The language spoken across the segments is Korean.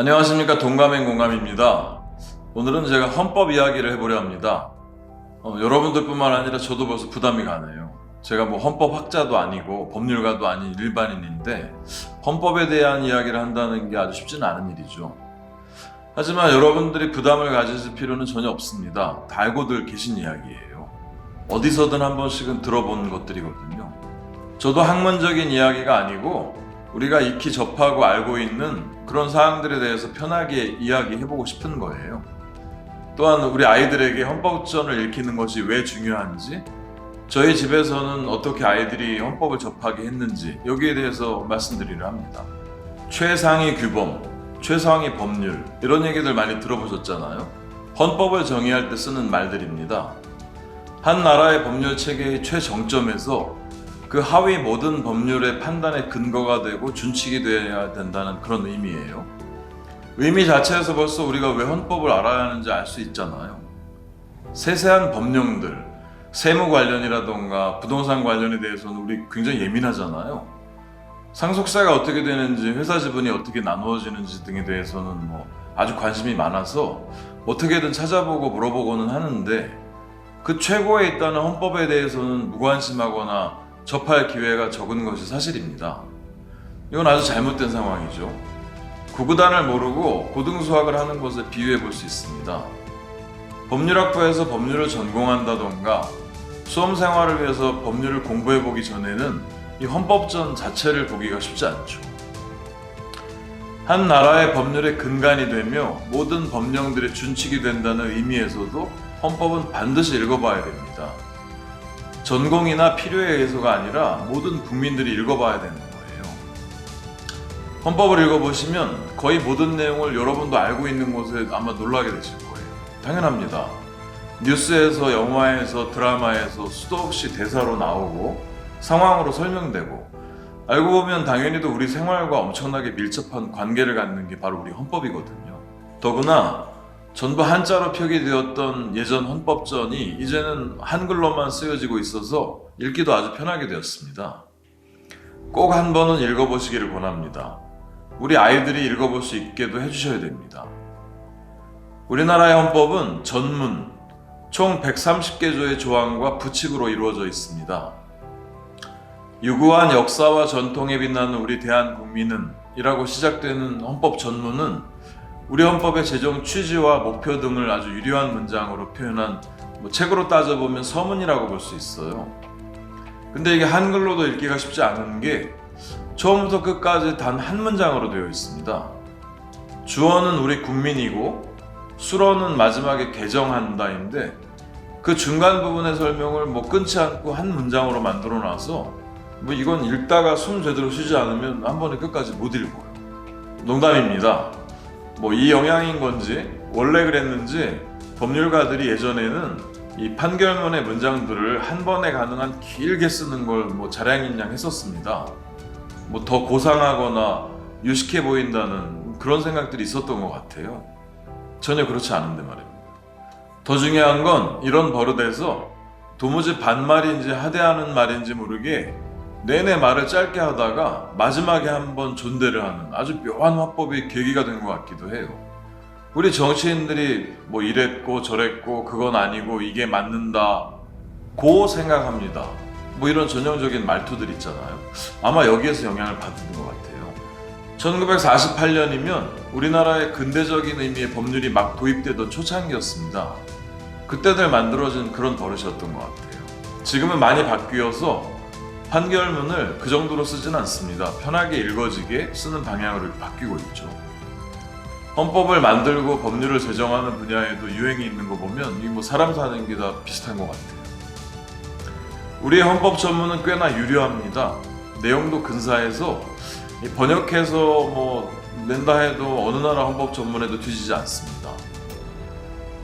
안녕하십니까. 동감인 공감입니다. 오늘은 제가 헌법 이야기를 해보려 합니다. 여러분들뿐만 아니라 저도 벌써 부담이 가네요. 제가 뭐 헌법 학자도 아니고 법률가도 아닌 일반인인데 헌법에 대한 이야기를 한다는 게 아주 쉽지는 않은 일이죠. 하지만 여러분들이 부담을 가지실 필요는 전혀 없습니다. 다 알고들 계신 이야기예요. 어디서든 한 번씩은 들어본 것들이거든요. 저도 학문적인 이야기가 아니고 우리가 익히 접하고 알고 있는 그런 사항들에 대해서 편하게 이야기해보고 싶은 거예요. 또한 우리 아이들에게 헌법전을 읽히는 것이 왜 중요한지, 저희 집에서는 어떻게 아이들이 헌법을 접하게 했는지 여기에 대해서 말씀드리려 합니다. 최상위 규범, 최상위 법률 이런 얘기들 많이 들어보셨잖아요. 헌법을 정의할 때 쓰는 말들입니다. 한 나라의 법률 체계의 최정점에서 그 하위 모든 법률의 판단의 근거가 되고 준칙이 되어야 된다는 그런 의미예요. 의미 자체에서 벌써 우리가 왜 헌법을 알아야 하는지 알 수 있잖아요. 세세한 법령들, 세무 관련이라던가 부동산 관련에 대해서는 우리 굉장히 예민하잖아요. 상속세가 어떻게 되는지, 회사 지분이 어떻게 나누어지는지 등에 대해서는 아주 관심이 많아서 어떻게든 찾아보고 물어보고는 하는데, 그 최고에 있다는 헌법에 대해서는 무관심하거나 접할 기회가 적은 것이 사실입니다. 이건 아주 잘못된 상황이죠. 구구단을 모르고 고등수학을 하는 것에 비유해 볼 수 있습니다. 법률학부에서 법률을 전공한다던가 수험 생활을 위해서 법률을 공부해 보기 전에는 이 헌법전 자체를 보기가 쉽지 않죠. 한 나라의 법률의 근간이 되며 모든 법령들의 준칙이 된다는 의미에서도 헌법은 반드시 읽어봐야 됩니다. 전공이나 필요에 의해서가 아니라 모든 국민들이 읽어봐야 되는 거예요. 헌법을 읽어보시면 거의 모든 내용을 여러분도 알고 있는 것에 아마 놀라게 되실 거예요. 당연합니다. 뉴스에서, 영화에서, 드라마에서 수도 없이 대사로 나오고 상황으로 설명되고, 알고 보면 당연히도 우리 생활과 엄청나게 밀접한 관계를 갖는 게 바로 우리 헌법이거든요. 더구나 전부 한자로 표기되었던 예전 헌법전이 이제는 한글로만 쓰여지고 있어서 읽기도 아주 편하게 되었습니다. 꼭 한 번은 읽어보시기를 권합니다. 우리 아이들이 읽어볼 수 있게도 해주셔야 됩니다. 우리나라의 헌법은 전문, 총 130개 조의 조항과 부칙으로 이루어져 있습니다. 유구한 역사와 전통에 빛나는 우리 대한국민은 이라고 시작되는 헌법 전문은 우리 헌법의 제정 취지와 목표 등을 아주 유려한 문장으로 표현한 책으로 따져보면 서문이라고 볼 수 있어요. 근데 이게 한글로도 읽기가 쉽지 않은 게 처음부터 끝까지 단 한 문장으로 되어 있습니다. 주어는 우리 국민이고 수로는 마지막에 개정한다인데, 그 중간 부분의 설명을 끊지 않고 한 문장으로 만들어 놔서 이건 읽다가 숨 제대로 쉬지 않으면 한 번에 끝까지 못 읽어요. 농담입니다. 이 영향인 건지 원래 그랬는지 법률가들이 예전에는 이 판결문의 문장들을 한 번에 가능한 길게 쓰는 걸 자량인양 했었습니다. 더 고상하거나 유식해 보인다는 그런 생각들이 있었던 것 같아요. 전혀 그렇지 않은데 말입니다. 더 중요한 건 이런 버릇에서 도무지 반말인지 하대하는 말인지 모르게 내내 말을 짧게 하다가 마지막에 한번 존대를 하는 아주 묘한 화법이 계기가 된 것 같기도 해요. 우리 정치인들이 이랬고 저랬고 그건 아니고 이게 맞는다 고 생각합니다. 이런 전형적인 말투들 있잖아요. 아마 여기에서 영향을 받은 것 같아요. 1948년이면 우리나라의 근대적인 의미의 법률이 막 도입되던 초창기였습니다. 그때들 만들어진 그런 버릇이었던 것 같아요. 지금은 많이 바뀌어서 판결문을 그 정도로 쓰진 않습니다. 편하게 읽어지게 쓰는 방향으로 바뀌고 있죠. 헌법을 만들고 법률을 제정하는 분야에도 유행이 있는 거 보면 사람 사는 게 다 비슷한 것 같아요. 우리의 헌법 전문은 꽤나 유려합니다. 내용도 근사해서 번역해서 낸다 해도 어느 나라 헌법 전문에도 뒤지지 않습니다.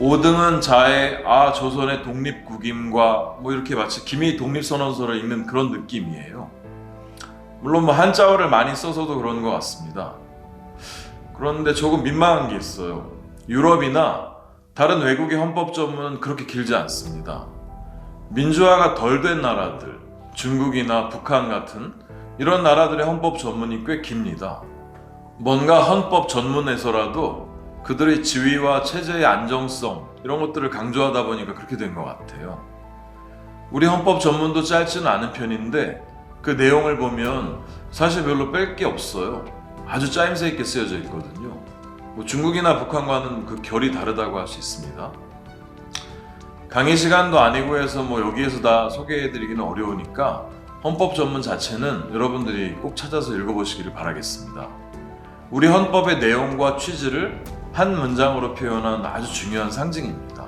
5등은 자의 조선의 독립국임과 이렇게 마치 기미 독립선언서를 읽는 그런 느낌이에요. 물론 한자어를 많이 써서도 그런 것 같습니다. 그런데 조금 민망한 게 있어요. 유럽이나 다른 외국의 헌법 전문은 그렇게 길지 않습니다. 민주화가 덜 된 나라들, 중국이나 북한 같은 이런 나라들의 헌법 전문이 꽤 깁니다. 뭔가 헌법 전문에서라도 그들의 지위와 체제의 안정성 이런 것들을 강조하다 보니까 그렇게 된 것 같아요. 우리 헌법 전문도 짧지는 않은 편인데 그 내용을 보면 사실 별로 뺄 게 없어요. 아주 짜임새 있게 쓰여져 있거든요. 뭐 중국이나 북한과는 그 결이 다르다고 할 수 있습니다. 강의 시간도 아니고 해서 뭐 여기에서 다 소개해드리기는 어려우니까 헌법 전문 자체는 여러분들이 꼭 찾아서 읽어보시기를 바라겠습니다. 우리 헌법의 내용과 취지를 한 문장으로 표현한 아주 중요한 상징입니다.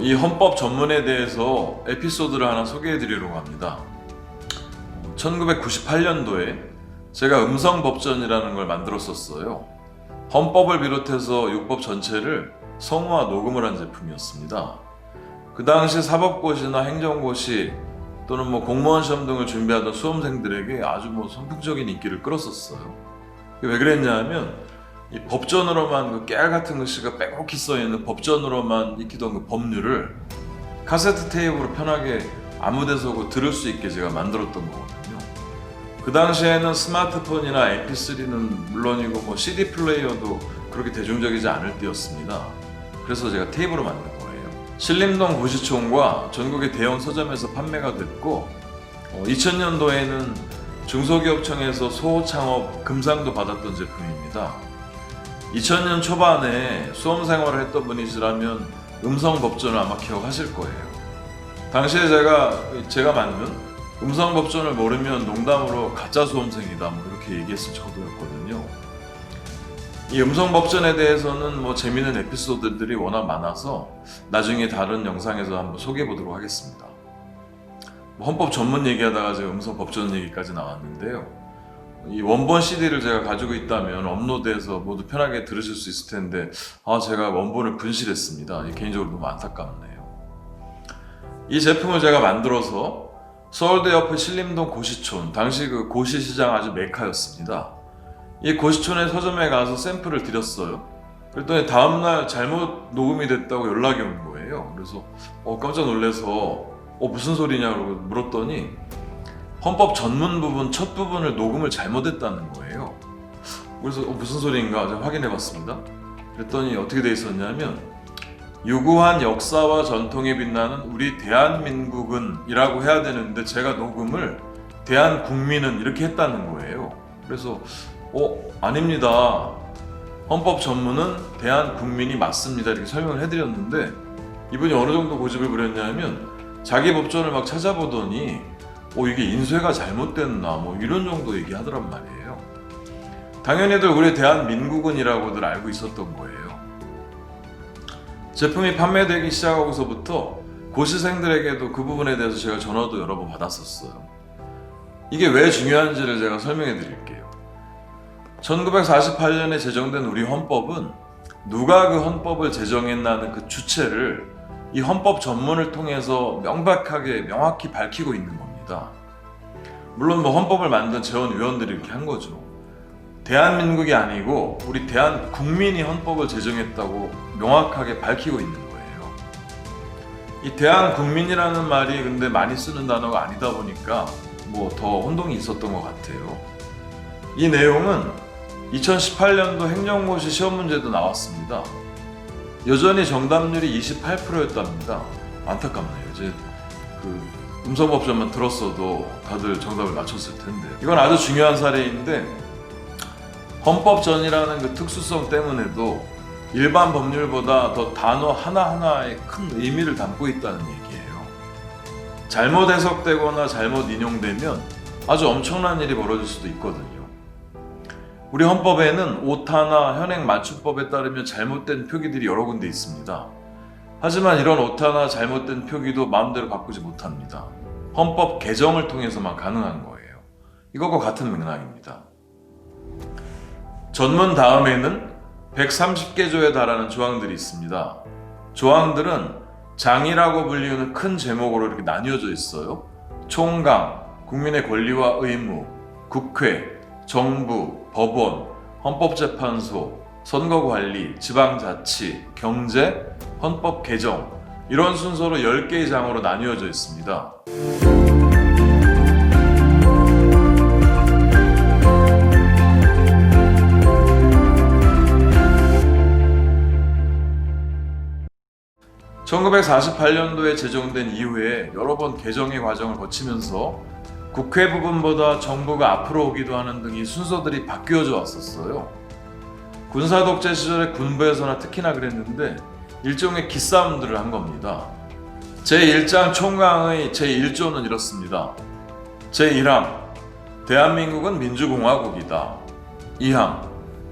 이 헌법 전문에 대해서 에피소드를 하나 소개해드리려고 합니다. 1998년도에 제가 음성법전이라는 걸 만들었었어요. 헌법을 비롯해서 육법 전체를 성우와 녹음을 한 제품이었습니다. 그 당시 사법고시나 행정고시 또는 공무원 시험 등을 준비하던 수험생들에게 아주 선풍적인 인기를 끌었었어요. 왜 그랬냐면 이 법전으로만 그 깨알 같은 글씨가 빼곡히 써있는 법전으로만 익히던 그 법률을 카세트 테이프로 편하게 아무 데서 들을 수 있게 제가 만들었던 거거든요. 그 당시에는 스마트폰이나 mp3는 물론이고 CD 플레이어도 그렇게 대중적이지 않을 때였습니다. 그래서 제가 테이프로 만든 거예요. 신림동 고시촌과 전국의 대형 서점에서 판매가 됐고 2000년도에는 중소기업청에서 소호창업 금상도 받았던 제품입니다. 2000년 초반에 수험생활을 했던 분이시라면 음성법전을 아마 기억하실 거예요. 당시에 제가 만든 음성법전을 모르면 농담으로 가짜 수험생이다 이렇게 얘기했을 정도였거든요. 이 음성법전에 대해서는 재미있는 에피소드들이 워낙 많아서 나중에 다른 영상에서 한번 소개해 보도록 하겠습니다. 헌법 전문 얘기하다가 제가 음성법전 얘기까지 나왔는데요. 이 원본 CD를 제가 가지고 있다면 업로드해서 모두 편하게 들으실 수 있을 텐데 제가 원본을 분실했습니다. 개인적으로 너무 안타깝네요. 이 제품을 제가 만들어서 서울대 옆의 신림동 고시촌, 당시 그 고시시장 아주 메카였습니다. 이 고시촌의 서점에 가서 샘플을 드렸어요. 그랬더니 다음날 잘못 녹음이 됐다고 연락이 온 거예요. 그래서 깜짝 놀라서 무슨 소리냐고 물었더니 헌법 전문 부분 첫 부분을 녹음을 잘못했다는 거예요. 그래서 무슨 소리인가 제가 확인해 봤습니다. 그랬더니 어떻게 돼 있었냐면 유구한 역사와 전통에 빛나는 우리 대한민국은 이라고 해야 되는데 제가 녹음을 대한국민은 이렇게 했다는 거예요. 그래서 아닙니다. 헌법 전문은 대한국민이 맞습니다. 이렇게 설명을 해드렸는데 이분이 어느 정도 고집을 부렸냐면 자기 법전을 막 찾아보더니 이게 인쇄가 잘못됐나 이런 정도 얘기하더란 말이에요. 당연히들 우리 대한민국은이라고들 알고 있었던 거예요. 제품이 판매되기 시작하고서부터 고시생들에게도 그 부분에 대해서 제가 전화도 여러 번 받았었어요. 이게 왜 중요한지를 제가 설명해 드릴게요. 1948년에 제정된 우리 헌법은 누가 그 헌법을 제정했나는 그 주체를 이 헌법 전문을 통해서 명확히 밝히고 있는 겁니다. 물론 헌법을 만든 재원위원들이 이렇게 한 거죠. 대한민국이 아니고 우리 대한국민이 헌법을 제정했다고 명확하게 밝히고 있는 거예요. 이 대한국민이라는 말이 근데 많이 쓰는 단어가 아니다 보니까 더 혼동이 있었던 것 같아요. 이 내용은 2018년도 행정고시 시험 문제도 나왔습니다. 여전히 정답률이 28%였답니다. 안타깝네요. 이제 음성법전만 들었어도 다들 정답을 맞췄을 텐데. 이건 아주 중요한 사례인데 헌법전이라는 그 특수성 때문에도 일반 법률보다 더 단어 하나하나에 큰 의미를 담고 있다는 얘기예요. 잘못 해석되거나 잘못 인용되면 아주 엄청난 일이 벌어질 수도 있거든요. 우리 헌법에는 오타나 현행 맞춤법에 따르면 잘못된 표기들이 여러 군데 있습니다. 하지만 이런 오타나 잘못된 표기도 마음대로 바꾸지 못합니다. 헌법 개정을 통해서만 가능한 거예요. 이것과 같은 맥락입니다. 전문 다음에는 130개 조에 달하는 조항들이 있습니다. 조항들은 장이라고 불리우는 큰 제목으로 이렇게 나뉘어져 있어요. 총강, 국민의 권리와 의무, 국회, 정부, 법원, 헌법재판소, 선거관리, 지방자치, 경제, 헌법 개정 이런 순서로 10개의 장으로 나뉘어져 있습니다. (1948년도에) 제정된 이후에 여러 번 개정의 과정을 거치면서 국회 부분보다 정부가 앞으로 오기도 하는 등 이 순서들이 바뀌어져 왔었어요. 군사독재 시절에 군부에서나 특히나 그랬는데 일종의 기싸움들을 한 겁니다. 제1장 총강의 제1조는 이렇습니다. 제1항 대한민국은 민주공화국이다. 2항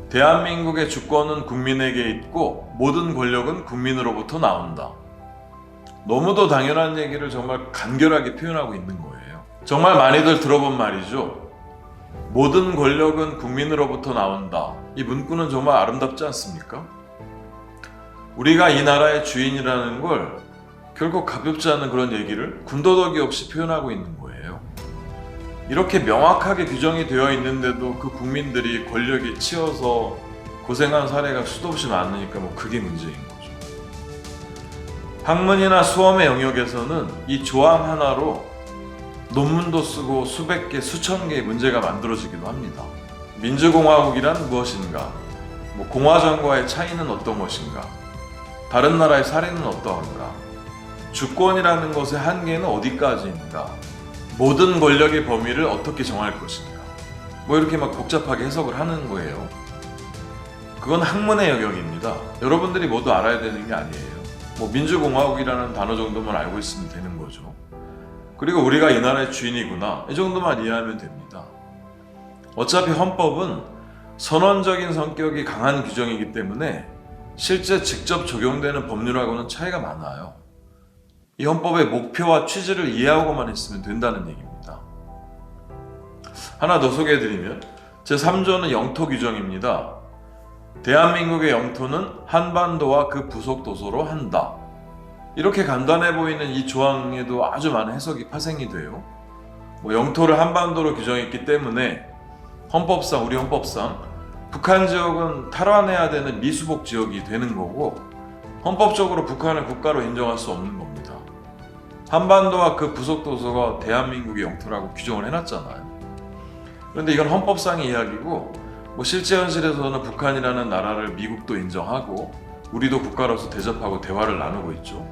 대한민국의 주권은 국민에게 있고 모든 권력은 국민으로부터 나온다. 너무도 당연한 얘기를 정말 간결하게 표현하고 있는 거예요. 정말 많이들 들어본 말이죠. 모든 권력은 국민으로부터 나온다. 이 문구는 정말 아름답지 않습니까? 우리가 이 나라의 주인이라는 걸 결코 가볍지 않은 그런 얘기를 군더더기 없이 표현하고 있는 거예요. 이렇게 명확하게 규정이 되어 있는데도 그 국민들이 권력에 치여서 고생한 사례가 수도 없이 많으니까 그게 문제인 거죠. 학문이나 수험의 영역에서는 이 조항 하나로 논문도 쓰고 수백 개, 수천 개의 문제가 만들어지기도 합니다. 민주공화국이란 무엇인가? 공화정과의 차이는 어떤 것인가? 다른 나라의 사례는 어떠한가? 주권이라는 것의 한계는 어디까지인가? 모든 권력의 범위를 어떻게 정할 것인가? 이렇게 복잡하게 해석을 하는 거예요. 그건 학문의 영역입니다. 여러분들이 모두 알아야 되는 게 아니에요. 민주공화국이라는 단어 정도만 알고 있으면 되는 거죠. 그리고 우리가 이 나라의 주인이구나, 이 정도만 이해하면 됩니다. 어차피 헌법은 선언적인 성격이 강한 규정이기 때문에 실제 직접 적용되는 법률하고는 차이가 많아요. 이 헌법의 목표와 취지를 이해하고만 있으면 된다는 얘기입니다. 하나 더 소개해드리면 제3조는 영토 규정입니다. 대한민국의 영토는 한반도와 그 부속 도서로 한다. 이렇게 간단해 보이는 이 조항에도 아주 많은 해석이 파생이 돼요. 영토를 한반도로 규정했기 때문에 우리 헌법상 북한 지역은 탈환해야 되는 미수복 지역이 되는 거고, 헌법적으로 북한을 국가로 인정할 수 없는 겁니다. 한반도와 그 부속 도서가 대한민국의 영토라고 규정을 해놨잖아요. 그런데 이건 헌법상의 이야기고, 실제 현실에서는 북한이라는 나라를 미국도 인정하고 우리도 국가로서 대접하고 대화를 나누고 있죠.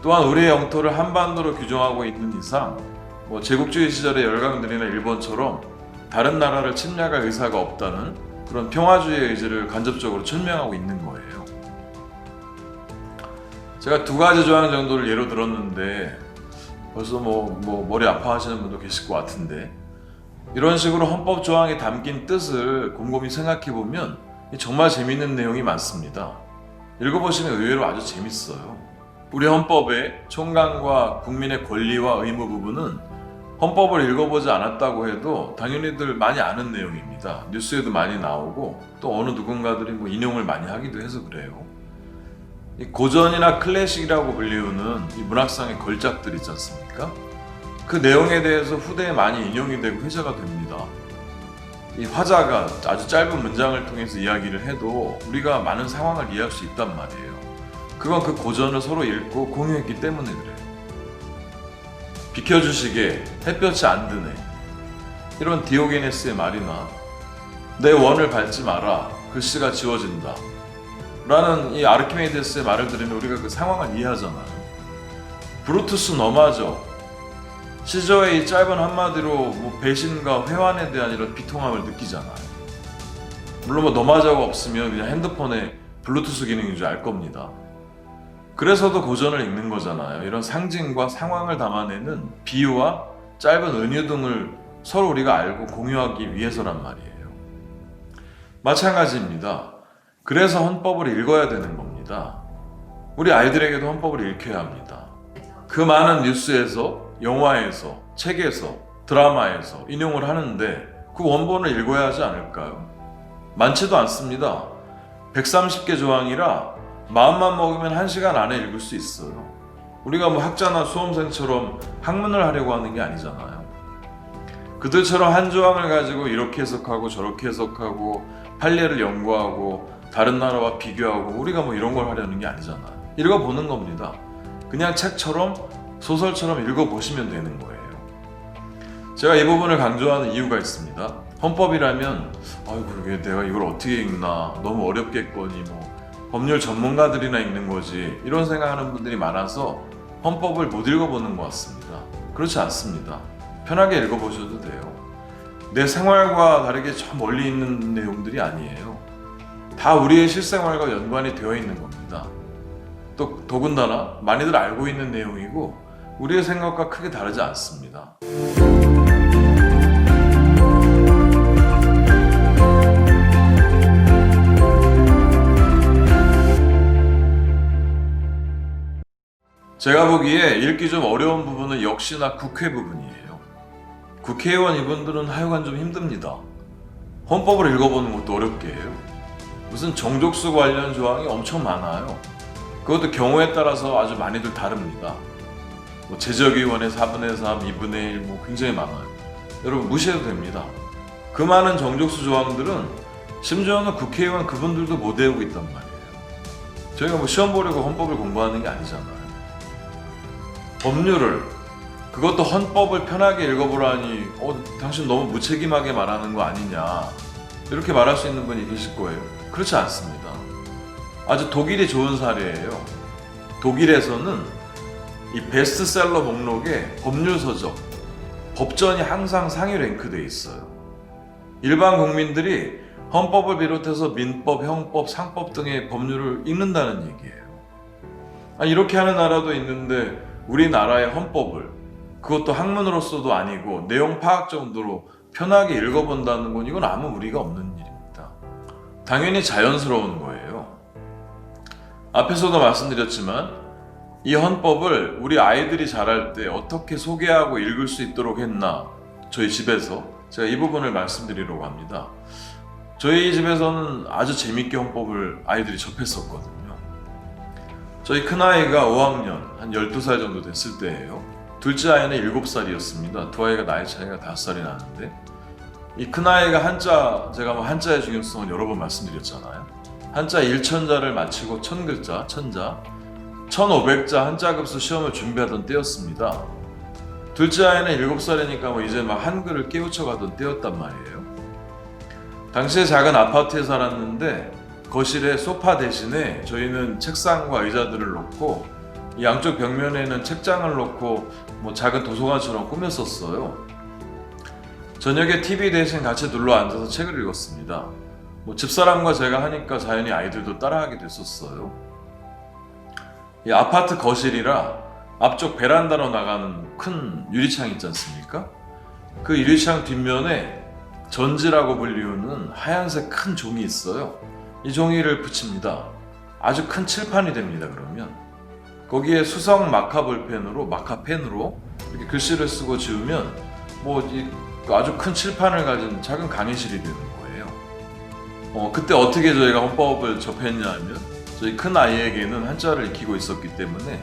또한 우리의 영토를 한반도로 규정하고 있는 이상 제국주의 시절의 열강들이나 일본처럼 다른 나라를 침략할 의사가 없다는 그런 평화주의의 의지를 간접적으로 천명하고 있는 거예요. 제가 2가지 조항 정도를 예로 들었는데 벌써 머리 아파하시는 분도 계실 것 같은데, 이런 식으로 헌법 조항에 담긴 뜻을 곰곰이 생각해보면 정말 재밌는 내용이 많습니다. 읽어보시면 의외로 아주 재밌어요. 우리 헌법의 총강과 국민의 권리와 의무 부분은 헌법을 읽어보지 않았다고 해도 당연히들 많이 아는 내용입니다. 뉴스에도 많이 나오고 또 어느 누군가들이 인용을 많이 하기도 해서 그래요. 이 고전이나 클래식이라고 불리우는 이 문학상의 걸작들 있지 않습니까? 그 내용에 대해서 후대에 많이 인용이 되고 회자가 됩니다. 이 화자가 아주 짧은 문장을 통해서 이야기를 해도 우리가 많은 상황을 이해할 수 있단 말이에요. 그건 그 고전을 서로 읽고 공유했기 때문에 그래요. 비켜주시게 햇볕이 안 드네, 이런 디오게네스의 말이나 내 원을 밟지 마라, 글씨가 지워진다 라는 이 아르키메데스의 말을 들으면 우리가 그 상황을 이해하잖아요. 브루투스 너마저, 시저의 이 짧은 한마디로 배신과 회환에 대한 이런 비통함을 느끼잖아요. 물론 너마저가 없으면 그냥 핸드폰에 블루투스 기능인 줄 알 겁니다. 그래서도 고전을 읽는 거잖아요. 이런 상징과 상황을 담아내는 비유와 짧은 은유 등을 서로 우리가 알고 공유하기 위해서란 말이에요. 마찬가지입니다. 그래서 헌법을 읽어야 되는 겁니다. 우리 아이들에게도 헌법을 읽혀야 합니다. 그 많은 뉴스에서, 영화에서, 책에서, 드라마에서 인용을 하는데 그 원본을 읽어야 하지 않을까요? 많지도 않습니다. 130개 조항이라 마음만 먹으면 1시간 안에 읽을 수 있어요. 우리가 학자나 수험생처럼 학문을 하려고 하는 게 아니잖아요. 그들처럼 한 조항을 가지고 이렇게 해석하고 저렇게 해석하고 판례를 연구하고 다른 나라와 비교하고 우리가 뭐 이런 걸 하려는 게 아니잖아. 읽어보는 겁니다. 그냥 책처럼 소설처럼 읽어보시면 되는 거예요. 제가 이 부분을 강조하는 이유가 있습니다. 헌법이라면 아이고 그러게 내가 이걸 어떻게 읽나, 너무 어렵겠거니, 뭐 법률 전문가들이나 읽는 거지, 이런 생각하는 분들이 많아서 헌법을 못 읽어보는 것 같습니다. 그렇지 않습니다. 편하게 읽어보셔도 돼요. 내 생활과 다르게 저 멀리 있는 내용들이 아니에요. 다 우리의 실생활과 연관이 되어 있는 겁니다. 또 더군다나 많이들 알고 있는 내용이고 우리의 생각과 크게 다르지 않습니다. 제가 보기에 읽기 좀 어려운 부분은 역시나 국회 부분이에요. 국회의원 이분들은 하여간 좀 힘듭니다. 헌법을 읽어보는 것도 어렵게 해요. 무슨 정족수 관련 조항이 엄청 많아요. 그것도 경우에 따라서 아주 많이들 다릅니다. 뭐 제적의원의 4분의 3, 2분의 1 뭐 굉장히 많아요. 여러분 무시해도 됩니다. 그 많은 정족수 조항들은 심지어는 국회의원 그분들도 못 외우고 있단 말이에요. 저희가 뭐 시험 보려고 헌법을 공부하는 게 아니잖아요. 법률을, 그것도 헌법을 편하게 읽어보라니 당신 너무 무책임하게 말하는 거 아니냐, 이렇게 말할 수 있는 분이 계실 거예요. 그렇지 않습니다. 아주 독일이 좋은 사례예요. 독일에서는 이 베스트셀러 목록에 법률서적, 법전이 항상 상위 랭크되어 있어요. 일반 국민들이 헌법을 비롯해서 민법, 형법, 상법 등의 법률을 읽는다는 얘기예요. 이렇게 하는 나라도 있는데 우리나라의 헌법을, 그것도 학문으로서도 아니고 내용 파악 정도로 편하게 읽어본다는 건 이건 아무 무리가 없는 일입니다. 당연히 자연스러운 거예요. 앞에서도 말씀드렸지만 이 헌법을 우리 아이들이 자랄 때 어떻게 소개하고 읽을 수 있도록 했나, 저희 집에서 제가 이 부분을 말씀드리려고 합니다. 저희 집에서는 아주 재밌게 헌법을 아이들이 접했었거든요. 저희 큰아이가 5학년, 한 12살 정도 됐을 때예요. 둘째 아이는 7살이었습니다. 두 아이가 나이 차이가 5살이 나는데, 이 큰아이가 한자, 제가 뭐 한자의 중요성을 여러 번 말씀드렸잖아요. 한자 1천자를 마치고 1000글자, 천자, 1500자 한자급수 시험을 준비하던 때였습니다. 둘째 아이는 7살이니까 뭐 이제 막 한글을 깨우쳐 가던 때였단 말이에요. 당시에 작은 아파트에 살았는데 거실에 소파 대신에 저희는 책상과 의자들을 놓고 양쪽 벽면에는 책장을 놓고 뭐 작은 도서관처럼 꾸몄었어요. 저녁에 TV 대신 같이 둘러 앉아서 책을 읽었습니다. 뭐 집사람과 제가 하니까 자연히 아이들도 따라하게 됐었어요. 이 아파트 거실이라 앞쪽 베란다로 나가는 큰 유리창 있지 않습니까? 그 유리창 뒷면에 전지라고 불리우는 하얀색 큰 종이 있어요. 이 종이를 붙입니다. 아주 큰 칠판이 됩니다. 그러면 거기에 수성 마카펜으로 이렇게 글씨를 쓰고 지우면 뭐 아주 큰 칠판을 가진 작은 강의실이 되는 거예요. 그때 어떻게 저희가 헌법을 접했냐면 저희 큰 아이에게는 한자를 익히고 있었기 때문에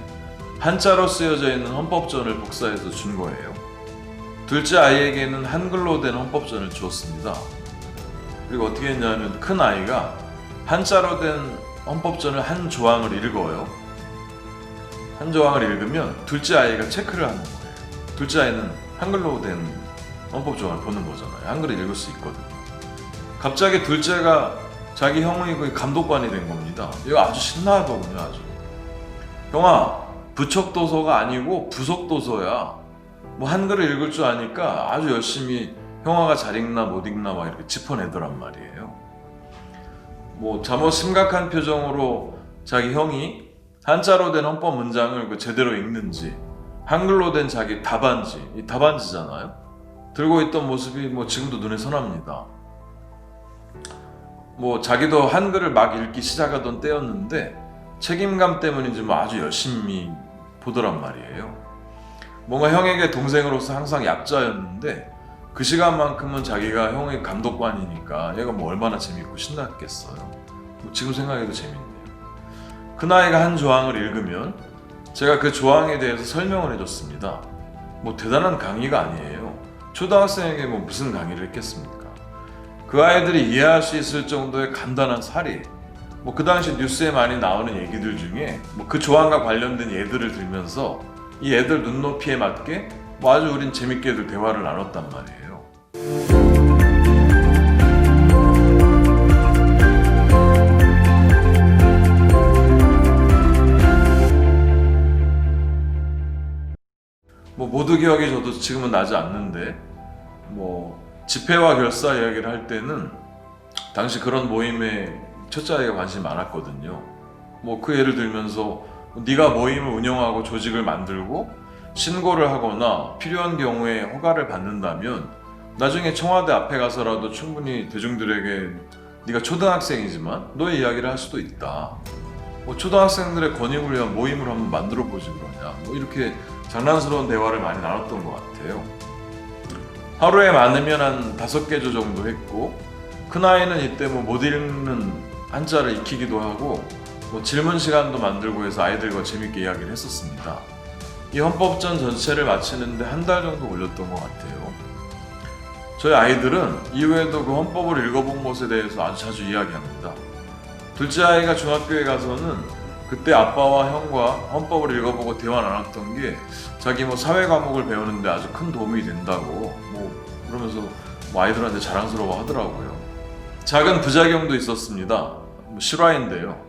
한자로 쓰여져 있는 헌법전을 복사해서 준 거예요. 둘째 아이에게는 한글로 된 헌법전을 주었습니다. 그리고 어떻게 했냐면 큰 아이가 한자로 된 헌법전을 한 조항을 읽어요. 한 조항을 읽으면 둘째 아이가 체크를 하는 거예요. 둘째 아이는 한글로 된 헌법 조항을 보는 거잖아요. 한글을 읽을 수 있거든요. 갑자기 둘째가 자기 형의 그 감독관이 된 겁니다. 이거 아주 신나하더군요. 아주. 형아, 부척도서가 아니고 부속도서야. 뭐 한글을 읽을 줄 아니까 아주 열심히 형아가 잘 읽나 못 읽나 막 이렇게 짚어내더란 말이에요. 뭐 잠옷 심각한 표정으로 자기 형이 한자로 된 헌법 문장을 제대로 읽는지, 한글로 된 자기 답안지, 이 답안지잖아요. 들고 있던 모습이 뭐 지금도 눈에 선합니다. 뭐 자기도 한글을 막 읽기 시작하던 때였는데 책임감 때문인지 뭐 아주 열심히 보더란 말이에요. 뭔가 형에게 동생으로서 항상 약자였는데 그 시간만큼은 자기가 형의 감독관이니까 얘가 뭐 얼마나 재밌고 신났겠어요. 뭐 지금 생각해도 재밌네요. 그 나이가 한 조항을 읽으면 제가 그 조항에 대해서 설명을 해줬습니다. 뭐 대단한 강의가 아니에요. 초등학생에게 뭐 무슨 강의를 했겠습니까? 그 아이들이 이해할 수 있을 정도의 간단한 사리, 뭐 그 당시 뉴스에 많이 나오는 얘기들 중에 뭐 그 조항과 관련된 예들을 들면서 이 애들 눈높이에 맞게 뭐 아주 우린 재밌게들 대화를 나눴단 말이에요. 뭐 모두 기억이 저도 지금은 나지 않는데 뭐 집회와 결사 이야기를 할 때는 당시 그런 모임에 첫째 아이가 관심이 많았거든요. 뭐 그 예를 들면서 네가 모임을 운영하고 조직을 만들고 신고를 하거나 필요한 경우에 허가를 받는다면 나중에 청와대 앞에 가서라도 충분히 대중들에게 네가 초등학생이지만 너의 이야기를 할 수도 있다. 뭐 초등학생들의 권익을 위한 모임을 한번 만들어 보지 그러냐. 뭐 이렇게 장난스러운 대화를 많이 나눴던 것 같아요. 하루에 많으면 한 5개 조 정도 했고 큰아이는 이때 뭐 못 읽는 한자를 익히기도 하고 뭐 질문 시간도 만들고 해서 아이들과 재밌게 이야기를 했었습니다. 이 헌법전 전체를 마치는데 한 달 정도 걸렸던 것 같아요. 저희 아이들은 이후에도 그 헌법을 읽어본 것에 대해서 아주 자주 이야기합니다. 둘째 아이가 중학교에 가서는 그때 아빠와 형과 헌법을 읽어보고 대화 나눴던 게 자기 뭐 사회 과목을 배우는데 아주 큰 도움이 된다고 뭐 그러면서 뭐 아이들한테 자랑스러워 하더라고요. 작은 부작용도 있었습니다. 뭐 실화인데요.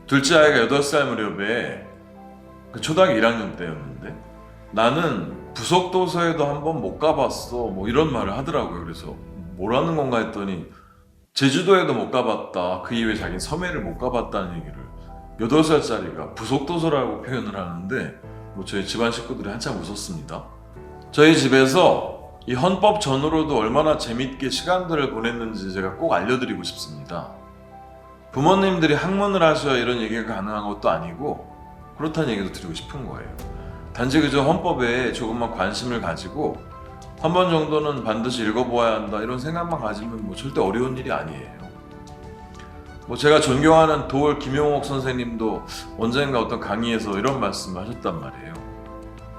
둘째 아이가 8살 무렵에 그 초등학교 1학년 때였는데 나는 부속도서에도 한번 못 가봤어 뭐 이런 말을 하더라고요. 그래서 뭐라는 건가 했더니 제주도에도 못 가봤다. 그 이후에 자기는 섬해를 못 가봤다는 얘기를 8살짜리가 부속도서라고 표현을 하는데 뭐 저희 집안 식구들이 한참 웃었습니다. 저희 집에서 이 헌법 전후로도 얼마나 재밌게 시간들을 보냈는지 제가 꼭 알려드리고 싶습니다. 부모님들이 학문을 하셔야 이런 얘기가 가능한 것도 아니고 그렇다는 얘기도 드리고 싶은 거예요. 단지 그저 헌법에 조금만 관심을 가지고 한 번 정도는 반드시 읽어보아야 한다 이런 생각만 가지면 뭐 절대 어려운 일이 아니에요. 뭐 제가 존경하는 도올 김용옥 선생님도 언젠가 어떤 강의에서 이런 말씀을 하셨단 말이에요.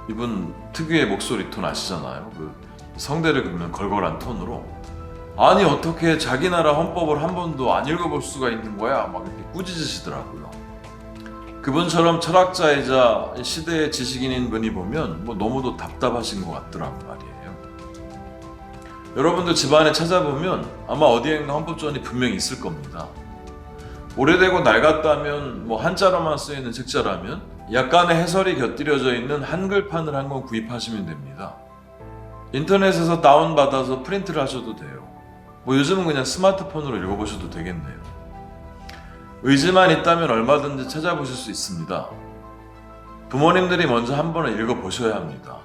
이분 특유의 목소리 톤 아시잖아요. 그 성대를 긋는 걸걸한 톤으로 아니 어떻게 자기 나라 헌법을 한 번도 안 읽어볼 수가 있는 거야? 막 이렇게 꾸짖으시더라고요. 그분처럼 철학자이자 시대의 지식인인 분이 보면 뭐 너무도 답답하신 것 같더라고 말이에요. 여러분들 집안에 찾아보면 아마 어디엔가 헌법전이 분명히 있을 겁니다. 오래되고 낡았다면 뭐 한자로만 쓰이는 책자라면 약간의 해설이 곁들여져 있는 한글판을 한 권 구입하시면 됩니다. 인터넷에서 다운받아서 프린트를 하셔도 돼요. 뭐 요즘은 그냥 스마트폰으로 읽어보셔도 되겠네요. 의지만 있다면 얼마든지 찾아보실 수 있습니다. 부모님들이 먼저 한 번은 읽어보셔야 합니다.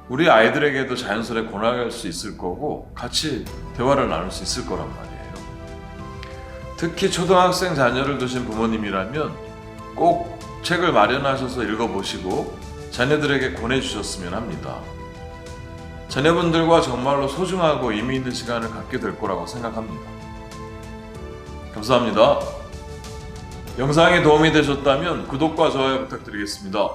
우리 아이들에게도 자연스레 권할 수 있을 거고 같이 대화를 나눌 수 있을 거란 말이에요. 특히 초등학생 자녀를 두신 부모님이라면 꼭 책을 마련하셔서 읽어보시고 자녀들에게 권해주셨으면 합니다. 자녀분들과 정말로 소중하고 의미 있는 시간을 갖게 될 거라고 생각합니다. 감사합니다. 영상이 도움이 되셨다면 구독과 좋아요 부탁드리겠습니다.